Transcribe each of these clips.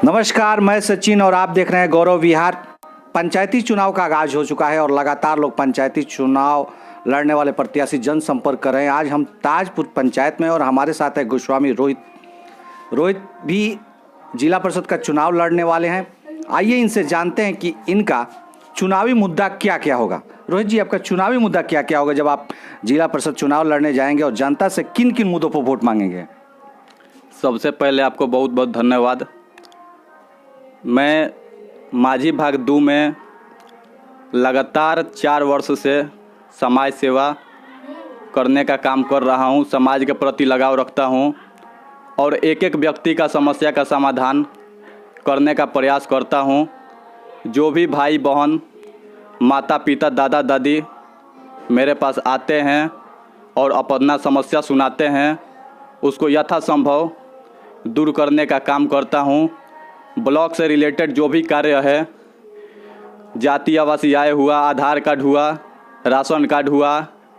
नमस्कार, मैं सचिन और आप देख रहे हैं गौरव विहार। पंचायती चुनाव का आगाज हो चुका है और लगातार लोग पंचायती चुनाव लड़ने वाले प्रत्याशी जनसंपर्क कर रहे हैं। आज हम ताजपुर पंचायत में और हमारे साथ है गोस्वामी रोहित भी जिला परिषद का चुनाव लड़ने वाले हैं। आइए इनसे जानते हैं कि इनका चुनावी मुद्दा क्या क्या होगा। रोहित जी, आपका चुनावी मुद्दा क्या क्या होगा जब आप जिला परिषद चुनाव लड़ने जाएंगे और जनता से किन किन मुद्दों पर वोट मांगेंगे? सबसे पहले आपको बहुत बहुत धन्यवाद। मैं माझी भाग 2 में लगातार 4 वर्ष से समाज सेवा करने का काम कर रहा हूं। समाज के प्रति लगाव रखता हूं और एक एक व्यक्ति का समस्या का समाधान करने का प्रयास करता हूं। जो भी भाई बहन, माता पिता, दादा दादी मेरे पास आते हैं और अपना समस्या सुनाते हैं, उसको यथासंभव दूर करने का काम करता हूं। ब्लॉक से रिलेटेड जो भी कार्य है, जाति आवासीय आय हुआ, आधार कार्ड हुआ, राशन कार्ड हुआ,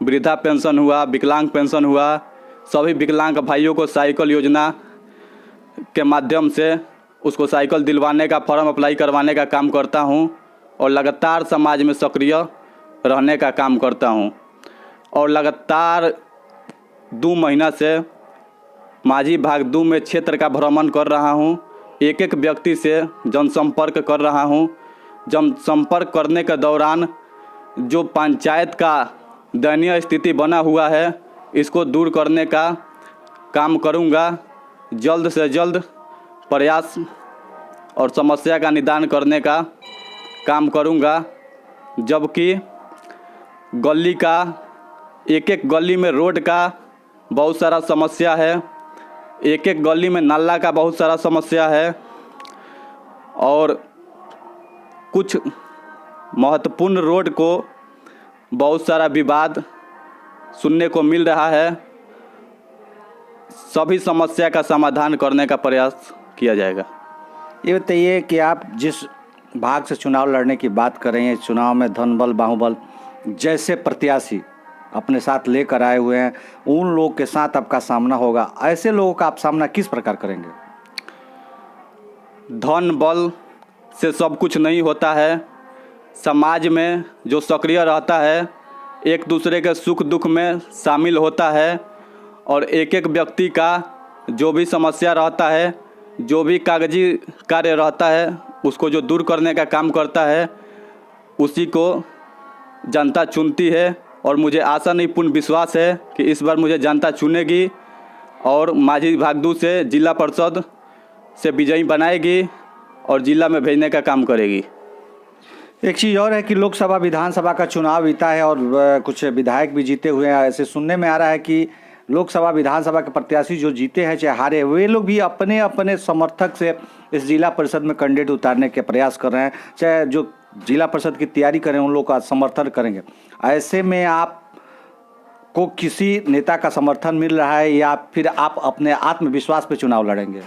वृद्धा पेंशन हुआ, विकलांग पेंशन हुआ, सभी विकलांग भाइयों को साइकिल योजना के माध्यम से उसको साइकिल दिलवाने का, फॉर्म अप्लाई करवाने का काम करता हूं और लगातार समाज में सक्रिय रहने का काम करता हूं। और लगातार 2 महीना से माझी भाग 2 में क्षेत्र का भ्रमण कर रहा हूं। एक एक व्यक्ति से जनसंपर्क कर रहा हूं। जनसंपर्क करने के दौरान जो पंचायत का दयनीय स्थिति बना हुआ है, इसको दूर करने का काम करूंगा। जल्द से जल्द प्रयास और समस्या का निदान करने का काम करूंगा। जबकि गली का एक एक गली में रोड का बहुत सारा समस्या है, एक एक गली में नाला का बहुत सारा समस्या है और कुछ महत्वपूर्ण रोड को बहुत सारा विवाद सुनने को मिल रहा है। सभी समस्या का समाधान करने का प्रयास किया जाएगा। ये बताइए कि आप जिस भाग से चुनाव लड़ने की बात कर रहे हैं, चुनाव में धन बल बाहुबल जैसे प्रत्याशी अपने साथ लेकर आए हुए हैं, उन लोगों के साथ आपका सामना होगा। ऐसे लोगों का आप सामना किस प्रकार करेंगे? धन बल से सब कुछ नहीं होता है। समाज में जो सक्रिय रहता है, एक दूसरे के सुख दुख में शामिल होता है और एक एक व्यक्ति का जो भी समस्या रहता है, जो भी कागजी कार्य रहता है, उसको जो दूर करने का काम करता है, उसी को जनता चुनती है। और मुझे आशा नहीं, पूर्ण विश्वास है कि इस बार मुझे जनता चुनेगी और माझी भाग 2 से जिला परिषद से विजयी बनाएगी और जिला में भेजने का काम करेगी। एक चीज़ और है कि लोकसभा विधानसभा का चुनाव बीता है और कुछ विधायक भी जीते हुए हैं। ऐसे सुनने में आ रहा है कि लोकसभा विधानसभा के प्रत्याशी जो जीते हैं चाहे हारे, वे लोग भी अपने अपने समर्थक से इस जिला परिषद में कैंडिडेट उतारने के प्रयास कर रहे हैं। चाहे जो जिला परिषद की तैयारी करें, उन लोग का समर्थन करेंगे। ऐसे में आप को किसी नेता का समर्थन मिल रहा है या फिर आप अपने आत्मविश्वास पे चुनाव लड़ेंगे?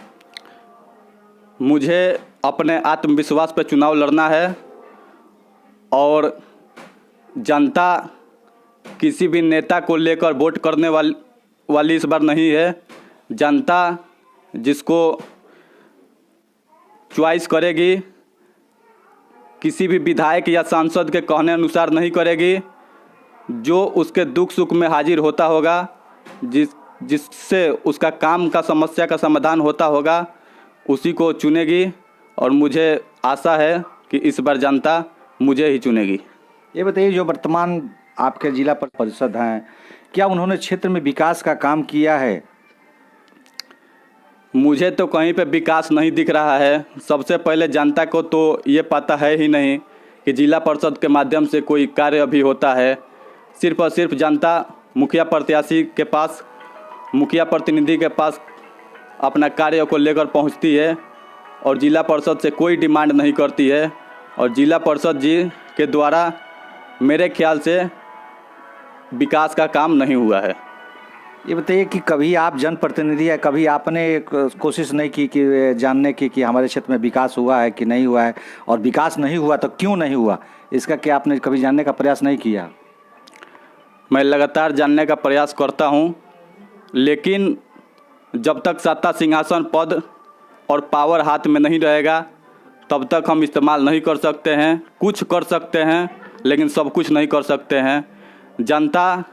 मुझे अपने आत्मविश्वास पे चुनाव लड़ना है और जनता किसी भी नेता को लेकर वोट करने वाली इस बार नहीं है। जनता जिसको चॉइस करेगी, किसी भी विधायक या सांसद के कहने अनुसार नहीं करेगी। जो उसके दुख सुख में हाजिर होता होगा, जिससे उसका काम का समस्या का समाधान होता होगा, उसी को चुनेगी और मुझे आशा है कि इस बार जनता मुझे ही चुनेगी। ये बताइए, जो वर्तमान आपके जिला परिषद हैं, क्या उन्होंने क्षेत्र में विकास का काम किया है? मुझे तो कहीं पे विकास नहीं दिख रहा है। सबसे पहले जनता को तो ये पता है ही नहीं कि जिला परिषद के माध्यम से कोई कार्य भी होता है। सिर्फ और सिर्फ जनता मुखिया प्रत्याशी के पास, मुखिया प्रतिनिधि के पास अपना कार्य को लेकर पहुंचती है और जिला परिषद से कोई डिमांड नहीं करती है। और जिला परिषद जी के द्वारा मेरे ख्याल से विकास का काम नहीं हुआ है। ये बताइए कि कभी आप जनप्रतिनिधि है, कभी आपने कोशिश नहीं की कि जानने की कि हमारे क्षेत्र में विकास हुआ है कि नहीं हुआ है, और विकास नहीं हुआ तो क्यों नहीं हुआ, इसका क्या आपने कभी जानने का प्रयास नहीं किया? मैं लगातार जानने का प्रयास करता हूं, लेकिन जब तक सत्ता सिंहासन पद और पावर हाथ में नहीं रहेगा तब तक हम इस्तेमाल नहीं कर सकते हैं। कुछ कर सकते हैं लेकिन सब कुछ नहीं कर सकते हैं। जनता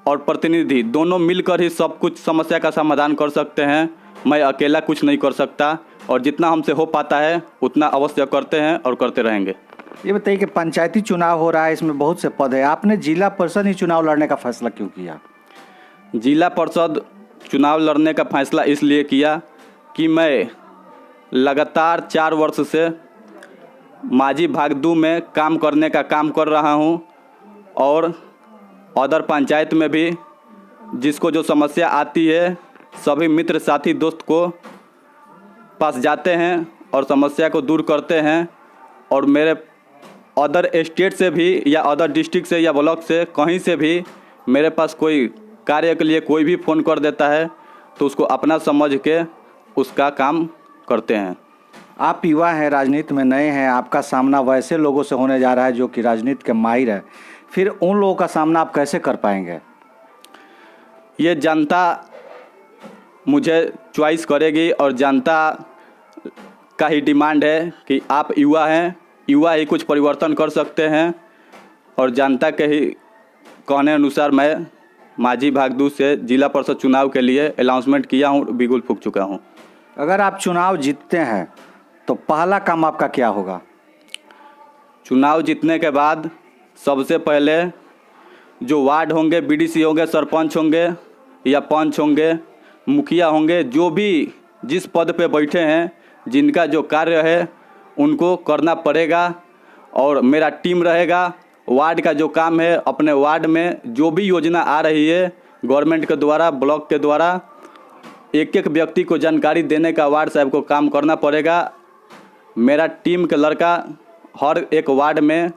और प्रतिनिधि दोनों मिलकर ही सब कुछ समस्या का समाधान कर सकते हैं। मैं अकेला कुछ नहीं कर सकता और जितना हमसे हो पाता है उतना अवश्य करते हैं और करते रहेंगे। ये बताइए कि पंचायती चुनाव हो रहा है, इसमें बहुत से पद है, आपने जिला परिषद ही चुनाव लड़ने का फैसला क्यों किया? जिला परिषद चुनाव लड़ने का फैसला इसलिए किया कि मैं लगातार 4 वर्ष से माझी भागदू में काम करने का काम कर रहा हूं और अदर पंचायत में भी जिसको जो समस्या आती है सभी मित्र साथी दोस्त को पास जाते हैं और समस्या को दूर करते हैं। और मेरे अदर स्टेट से भी या अदर डिस्ट्रिक्ट से या ब्लॉक से कहीं से भी मेरे पास कोई कार्य के लिए कोई भी फ़ोन कर देता है तो उसको अपना समझ के उसका काम करते हैं। आप युवा हैं, राजनीति में नए हैं, आपका सामना वैसे लोगों से होने जा रहा है जो कि राजनीति के माहिर है, फिर उन लोगों का सामना आप कैसे कर पाएंगे? ये जनता मुझे चॉइस करेगी और जनता का ही डिमांड है कि आप युवा हैं, युवा ही कुछ परिवर्तन कर सकते हैं। और जनता के ही कहने अनुसार मैं माझी भागदू से जिला परिषद चुनाव के लिए अनाउंसमेंट किया हूँ, बिगुल फूंक चुका हूँ। अगर आप चुनाव जीतते हैं तो पहला काम आपका क्या होगा? चुनाव जीतने के बाद सबसे पहले जो वार्ड होंगे, बीडीसी होंगे, सरपंच होंगे या पंच होंगे, मुखिया होंगे, जो भी जिस पद पे बैठे हैं, जिनका जो कार्य है उनको करना पड़ेगा। और मेरा टीम रहेगा। वार्ड का जो काम है, अपने वार्ड में जो भी योजना आ रही है गवर्नमेंट के द्वारा, ब्लॉक के द्वारा, एक एक व्यक्ति को जानकारी देने का वार्ड साहब को काम करना पड़ेगा। मेरा टीम के लड़का हर एक वार्ड में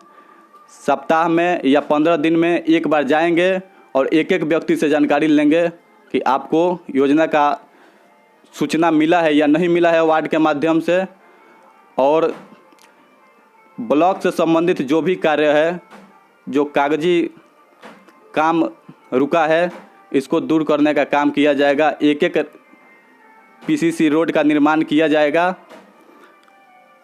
सप्ताह में या 15 दिन में एक बार जाएंगे और एक एक व्यक्ति से जानकारी लेंगे कि आपको योजना का सूचना मिला है या नहीं मिला है वार्ड के माध्यम से। और ब्लॉक से संबंधित जो भी कार्य है, जो कागजी काम रुका है, इसको दूर करने का काम किया जाएगा। एक एक पीसीसी रोड का निर्माण किया जाएगा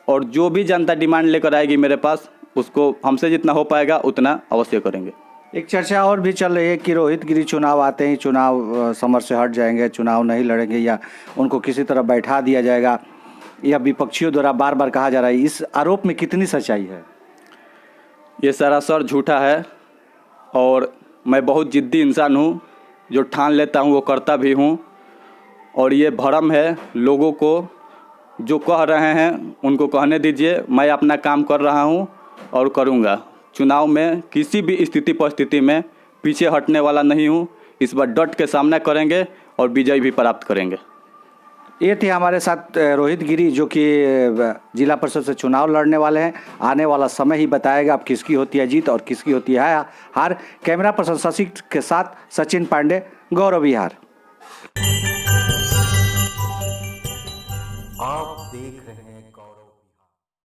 और जो भी जनता डिमांड लेकर आएगी मेरे पास, उसको हमसे जितना हो पाएगा उतना अवश्य करेंगे। एक चर्चा और भी चल रही है कि रोहित गिरी चुनाव आते ही चुनाव समर से हट जाएंगे, चुनाव नहीं लड़ेंगे या उनको किसी तरह बैठा दिया जाएगा, या विपक्षियों द्वारा बार बार कहा जा रहा है। इस आरोप में कितनी सच्चाई है? ये सरासर झूठा है और मैं बहुत जिद्दी इंसान हूँ, जो ठान लेता हूँ वो करता भी हूँ। और ये भ्रम है लोगों को, जो कह रहे हैं उनको कहने दीजिए। मैं अपना काम कर रहा हूँ और करूँगा। चुनाव में किसी भी स्थिति परिस्थिति में पीछे हटने वाला नहीं हूँ। इस बार डट के सामना करेंगे और विजय भी प्राप्त करेंगे। ये थे हमारे साथ रोहित गिरी, जो कि जिला परिषद से चुनाव लड़ने वाले हैं। आने वाला समय ही बताएगा अब किसकी होती है जीत और किसकी होती है हार। कैमरा पर्सन शशि के साथ सचिन पांडे, गौरव विहार। आप देख